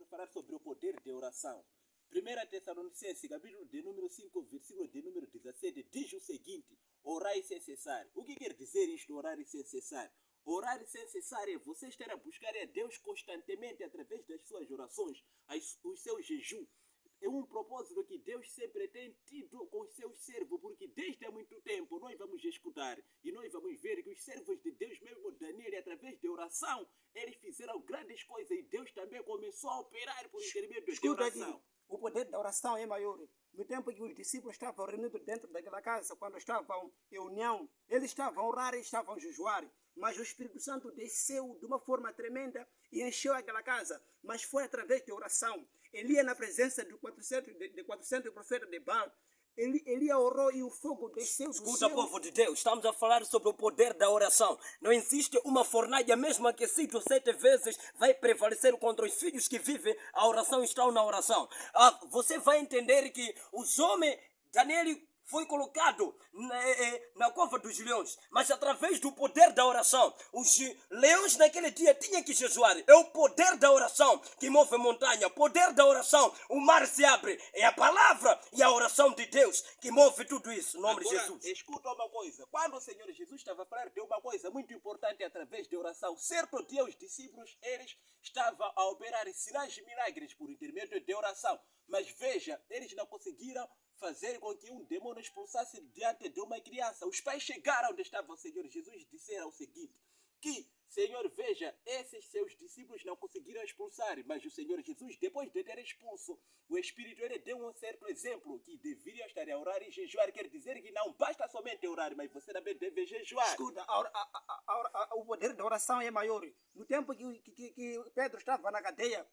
falar sobre o poder de oração. 1 Tessalonicenses, capítulo de número 5, versículo de número 17, diz o seguinte: orai sem cessar. O que quer dizer isto, orar sem cessar? Orar sem cessar é você estar a buscar a Deus constantemente através das suas orações, os seus jejuns. É um propósito que Deus sempre tem tido com os seus servos, porque desde há muito tempo nós vamos escutar e nós vamos ver que os servos de Deus, mesmo Daniel, através de oração, eles fizeram grandes coisas e Deus também começou a operar por intermédio de oração. Aqui, o poder da oração é maior. No tempo que os discípulos estavam reunidos dentro daquela casa, quando estavam em união, eles estavam a orar e estavam a jejuar. Mas o Espírito Santo desceu de uma forma tremenda e encheu aquela casa. Mas foi através de oração. Ele ia na presença de 400 profetas de Baal. Ele orou e o fogo desceu do céu. Escuta, povo de Deus, estamos a falar sobre o poder da oração. Não existe uma fornalha, mesmo aquecida 7 vezes, vai prevalecer contra os filhos que vivem. A oração está na oração. Você vai entender que os homens, Daniel foi colocado na cova dos leões, mas através do poder da oração, os leões naquele dia tinham que jejuar. É o poder da oração que move a montanha, poder da oração, o mar se abre. É a palavra e a oração de Deus que move tudo isso, em nome de Jesus. Escuta uma coisa, quando o Senhor Jesus estava a falar de uma coisa muito importante através de oração, certo dia os discípulos, eles estavam a operar sinais e milagres por intermédio de oração, mas veja, eles não conseguiram fazer com que um demônio expulsasse diante de uma criança. Os pais chegaram onde estava o Senhor Jesus e disseram o seguinte, que, Senhor, veja, esses seus discípulos não conseguiram expulsar, mas o Senhor Jesus, depois de ter expulso o Espírito, ele deu um certo exemplo, que deveria estar a orar e jejuar. Quer dizer que não basta somente orar, mas você também deve jejuar. Escuta, o poder da oração é maior. No tempo que Pedro estava na cadeia,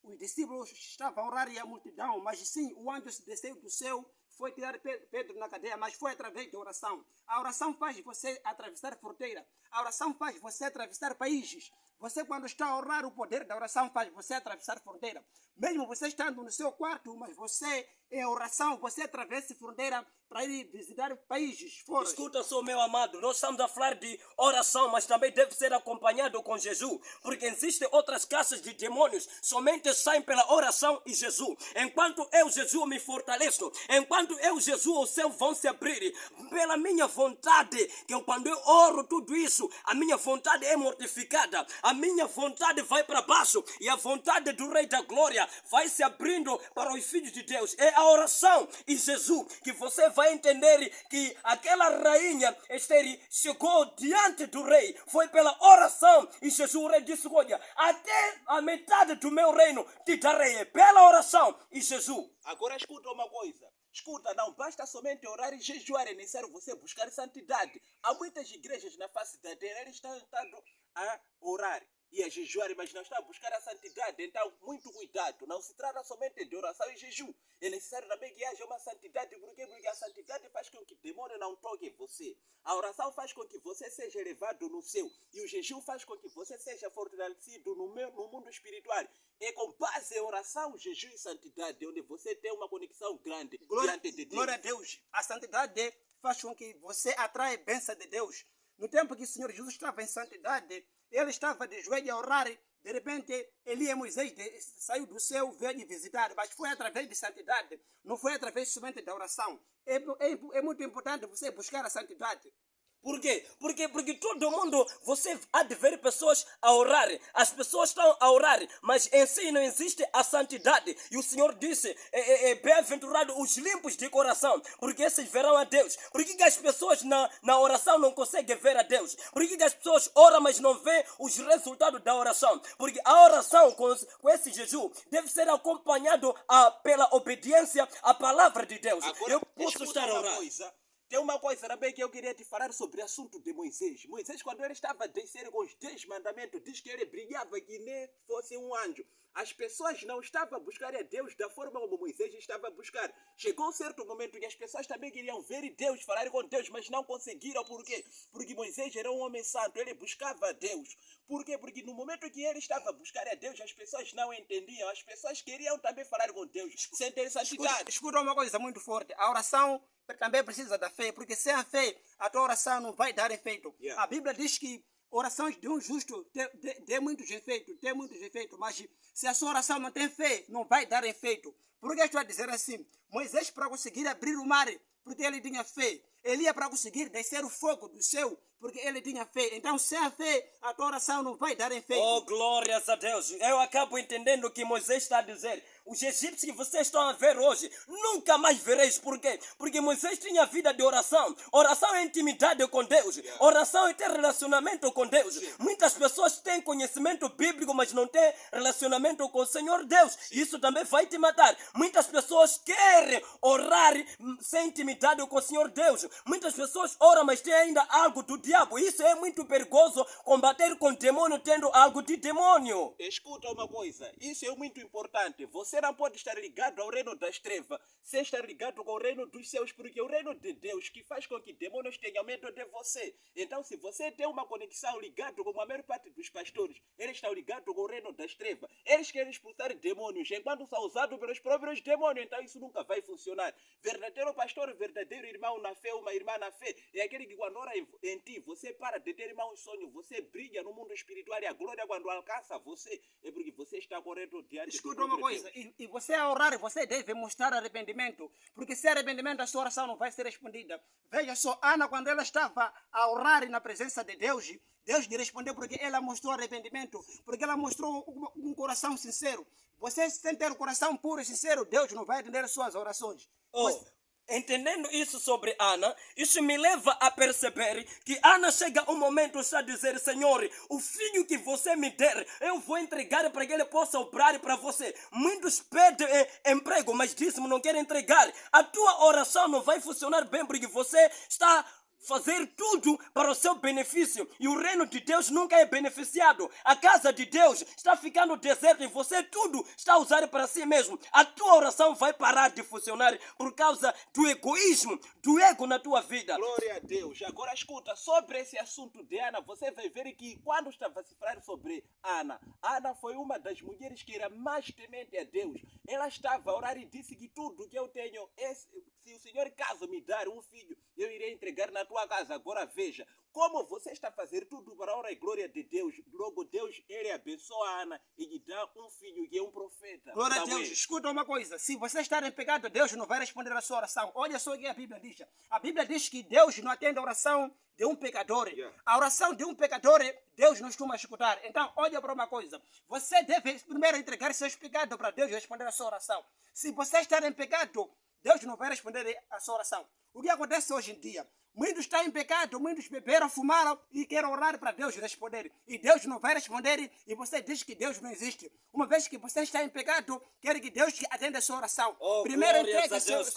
os discípulos estavam a orar e a multidão, mas sim, o anjo desceu do céu, foi tirar Pedro na cadeia, mas foi através da oração. A oração faz você atravessar fronteira. A oração faz você atravessar países. Você, quando está a orar, o poder da oração faz você atravessar fronteira. Mesmo você estando no seu quarto, mas você, em oração, você atravessa fronteira para ir visitar países fora. Escuta só, meu amado, nós estamos a falar de oração, mas também deve ser acompanhado com jejum, porque existem outras caças de demônios, somente saem pela oração e jejum. Enquanto eu jejum me fortaleço, enquanto eu jejum os céus vão se abrir, pela minha vontade, que quando eu oro tudo isso, a minha vontade é mortificada, a minha vontade vai para baixo, e a vontade do Rei da Glória vai se abrindo para os filhos de Deus. É a oração e jejum que você vai entender que aquela rainha Esther chegou diante do rei, foi pela oração e jejum. O rei disse, olha, até a metade do meu reino te darei, pela oração e jejum. Agora escuta uma coisa. Escuta, não basta somente orar e jejuar, é necessário você buscar santidade. Há muitas igrejas na face da terra, eles estão a orar e a jejuar, mas não estão a buscar a santidade. Então, muito cuidado. Não se trata somente de oração e jejum. É necessário também que haja uma santidade. Por quê? Porque a santidade faz com que o demônio não toque você. A oração faz com que você seja elevado no céu. E o jejum faz com que você seja fortalecido no mundo espiritual. É com base em oração, jejum e santidade, onde você tem uma conexão grande diante de Deus. Glória a Deus. A santidade faz com que você atraia a bênção de Deus. No tempo que o Senhor Jesus estava em santidade, ele estava de joelho a orar. De repente, Eli e Moisés saiu do céu, veio visitar, mas foi através de santidade, não foi através somente da oração. É muito importante você buscar a santidade. Por quê? Porque todo mundo, você há de ver pessoas a orar. As pessoas estão a orar, mas em si não existe a santidade. E o Senhor disse, bem-aventurados os limpos de coração, porque esses verão a Deus. Por que as pessoas na oração não conseguem ver a Deus? Por que as pessoas oram, mas não vêem os resultados da oração? Porque a oração com esse jejum deve ser acompanhado pela obediência à palavra de Deus. Agora, eu posso estar a orar. Tem uma coisa também que eu queria te falar sobre o assunto de Moisés. Moisés, quando ele estava a descer com os 10 mandamentos, diz que ele brilhava que nem fosse um anjo. As pessoas não estavam a buscar a Deus da forma como Moisés estava a buscar. Chegou um certo momento que as pessoas também queriam ver Deus, falar com Deus, mas não conseguiram. Por quê? Porque Moisés era um homem santo, ele buscava a Deus. Por quê? Porque no momento que ele estava a buscar a Deus, as pessoas não entendiam. As pessoas queriam também falar com Deus, sem ter santidade. Escuta uma coisa muito forte. A oração também precisa da fé, porque sem a fé, a tua oração não vai dar efeito. Yeah. A Bíblia diz que orações de um justo tem muitos efeitos, mas se a sua oração não tem fé, não vai dar efeito. Por que estou a dizer assim? Moisés, para conseguir abrir o mar, porque ele tinha fé. Elias, para conseguir descer o fogo do céu, porque ele tinha fé. Então, sem a fé, a tua oração não vai dar efeito. Oh, glórias a Deus. Eu acabo entendendo o que Moisés está a dizer. Os egípcios que vocês estão a ver hoje, nunca mais vereis. Por quê? Porque Moisés tinha vida de oração. Oração é intimidade com Deus. Oração é ter relacionamento com Deus. Muitas pessoas têm conhecimento bíblico, mas não têm relacionamento com o Senhor Deus. Isso também vai te matar. Muitas pessoas querem orar sem intimidade com o Senhor Deus. Muitas pessoas oram, mas têm ainda algo do diabo. Isso é muito perigoso, combater com demônio tendo algo de demônio. Escuta uma coisa, isso é muito importante. Você não pode estar ligado ao reino das trevas sem estar ligado com o reino dos céus, porque é o reino de Deus que faz com que demônios tenham medo de você. Então, se você tem uma conexão ligada com a maior parte dos pastores, eles estão ligados com o reino das trevas. Eles querem expulsar demônios, enquanto são usados pelos próprios demônios. Então, isso nunca vai funcionar. Verdadeiro pastor, verdadeiro irmão na fé, uma irmã na fé, é aquele que quando ora em ti, você para de ter um sonho, você brilha no mundo espiritual e a glória quando alcança você, é porque você está correto diante de Deus. Escuta uma coisa, e você a orar, você deve mostrar arrependimento, porque sem arrependimento a sua oração não vai ser respondida. Veja só, Ana, quando ela estava a orar na presença de Deus, Deus lhe respondeu porque ela mostrou arrependimento, porque ela mostrou um coração sincero. Você sem ter um coração puro e sincero, Deus não vai atender as suas orações. Entendendo isso sobre Ana, isso me leva a perceber que Ana chega um momento a dizer: Senhor, o filho que você me der, eu vou entregar para que ele possa obrar para você. Muitos pedem emprego, mas dízimo não querem entregar. A tua oração não vai funcionar bem porque você está fazer tudo para o seu benefício e o reino de Deus nunca é beneficiado. A casa de Deus está ficando deserta e você tudo está a usar para si mesmo. A tua oração vai parar de funcionar por causa do egoísmo, do ego na tua vida. Glória a Deus. Agora escuta, sobre esse assunto de Ana, você vai ver que quando estava a se falar sobre Ana, Ana foi uma das mulheres que era mais temente a Deus. Ela estava a orar e disse que tudo que eu tenho, se o Senhor caso me dar um filho, eu irei entregar na tua casa. Agora veja, como você está a fazer tudo para a honra e glória de Deus, logo Deus, ele abençoa a Ana e lhe dá um filho que é um profeta. Glória a Deus. Escuta uma coisa, se você estar em pecado, Deus não vai responder a sua oração. Olha só o que a Bíblia diz. A Bíblia diz que Deus não atende a oração de um pecador. A oração de um pecador, Deus não costuma escutar. Então, olha para uma coisa. Você deve primeiro entregar seus pecados para Deus responder a sua oração. Se você estar em pecado, Deus não vai responder a sua oração. O que acontece hoje em dia? Muitos estão em pecado, muitos beberam, fumaram e querem orar para Deus responder. E Deus não vai responder e você diz que Deus não existe. Uma vez que você está em pecado, quer que Deus atenda a sua oração. Primeiro glórias a Deus,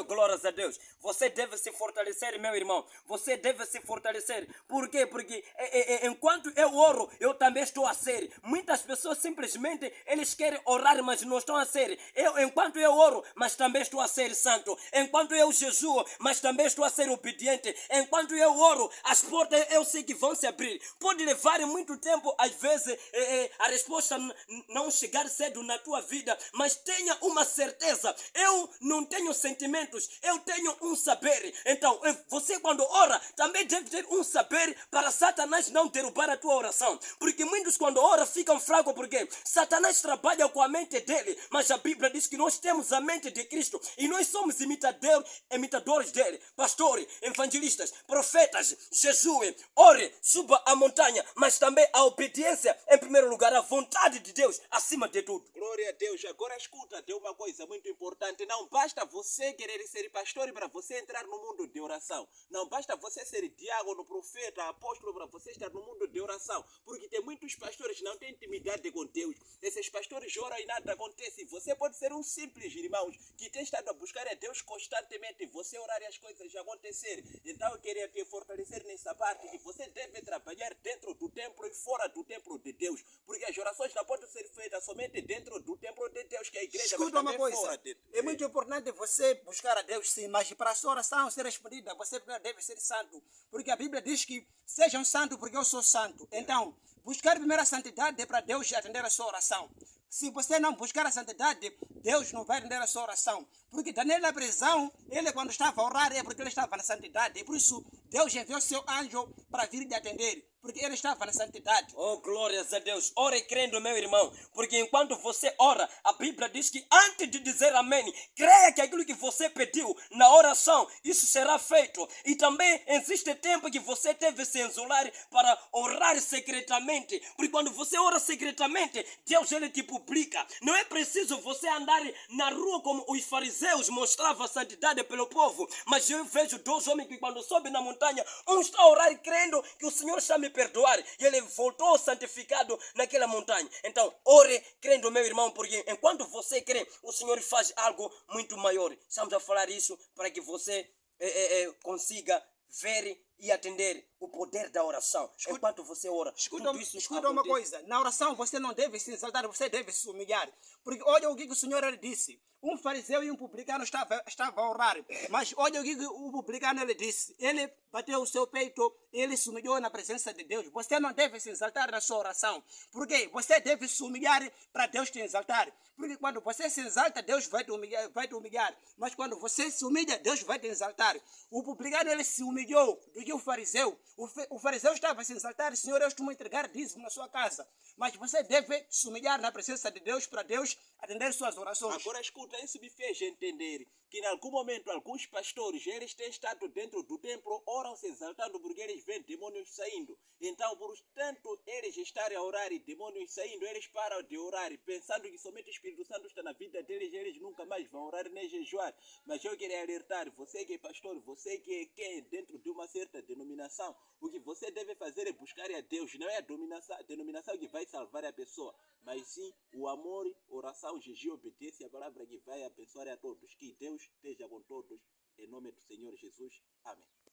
glórias a Deus. Você deve se fortalecer, meu irmão. Você deve se fortalecer. Por quê? Porque enquanto eu oro, eu também estou a ser. Muitas pessoas simplesmente, eles querem orar, mas não estão a ser. Enquanto eu oro, mas também estou a ser santo. Enquanto eu jejuo, mas também estou a ser obediente. Enquanto eu oro, as portas eu sei que vão se abrir. Pode levar muito tempo, às vezes, a resposta não chegar cedo na tua vida, mas tenha uma certeza. Eu não tenho sentimentos, eu tenho um saber. Então, você quando ora, também deve ter um saber para Satanás não derrubar a tua oração. Porque muitos quando oram ficam fracos, porque Satanás trabalha com a mente dele, mas a Bíblia diz que nós temos a mente de Cristo e nós somos imitadores dele. Pastores, evangelistas, profetas, Jesus, ore, suba a montanha, mas também a obediência em primeiro lugar, a vontade de Deus acima de tudo. Glória a Deus. Agora escuta, tem uma coisa muito importante. Não basta você querer ser pastor para você entrar no mundo de oração. Não basta você ser diácono, profeta, apóstolo para você estar no mundo de oração. Porque tem muitos pastores que não têm intimidade com Deus. Esses pastores oram e nada acontece. Você pode ser um simples irmão que tem estado a buscar a Deus constantemente. Você orar e as coisas acontecerem. Então eu queria te fortalecer nessa parte que você deve trabalhar dentro do templo e fora do templo de Deus. Porque as orações não podem ser feitas somente dentro do templo de Deus, que é a igreja, escuta mas também uma coisa, fora de... é muito importante você buscar a Deus, sim, mas para a sua oração ser respondida, você deve ser santo. Porque a Bíblia diz que sejam santos porque eu sou santo. Então, buscar primeiro a santidade é para Deus atender a sua oração. Se você não buscar a santidade, Deus não vai atender a sua oração. Porque Daniel na prisão, ele quando estava a orar é porque ele estava na santidade. E por isso, Deus enviou seu anjo para vir lhe atender. porque ele estava na santidade. Oh, glórias a Deus. Ore crendo, meu irmão, porque enquanto você ora, a Bíblia diz que antes de dizer amém, creia que aquilo que você pediu na oração, isso será feito. E também existe tempo que você deve se isolar para orar secretamente, porque quando você ora secretamente, Deus ele te publica. Não é preciso você andar na rua como os fariseus mostravam a santidade pelo povo, mas eu vejo dois homens que quando sobem na montanha, um está a orar crendo que o Senhor está a me perdoar, e ele voltou santificado naquela montanha. Então, ore crendo, meu irmão, porque enquanto você crê, o Senhor faz algo muito maior. Estamos a falar isso para que você consiga ver e atender o poder da oração. Enquanto você ora, tudo isso Escuta uma coisa, na oração você não deve se exaltar, você deve se humilhar. Porque olha o que o Senhor ele disse. Um fariseu e um publicano estavam a orar, mas olha o que o publicano ele disse. Ele bateu o seu peito, ele se humilhou na presença de Deus. Você não deve se exaltar na sua oração. Porque você deve se humilhar para Deus te exaltar. Porque quando você se exalta, Deus vai te humilhar. Mas quando você se humilha, Deus vai te exaltar. O publicano ele se humilhou do que o fariseu. O fariseu estava a se exaltar: Senhor, eu estou a entregar dízimo na sua casa. Mas você deve se humilhar na presença de Deus para Deus atender suas orações. Agora escuta, isso me fez entender que em algum momento alguns pastores, eles têm estado dentro do templo, oram se exaltando porque eles veem demônios saindo. Então, portanto, eles estarem a orar e demônios saindo, eles param de orar pensando que somente o Espírito Santo está na vida deles, eles nunca mais vão orar nem jejuar. Mas eu queria alertar, você que é pastor, você que é dentro de uma certa denominação, o que você deve fazer é buscar a Deus. Não é a denominação que vai salvar a pessoa, mas sim o amor, oração, jejum, obediência, a palavra que vai abençoar a todos. Que Deus esteja com todos, em nome do Senhor Jesus. Amém.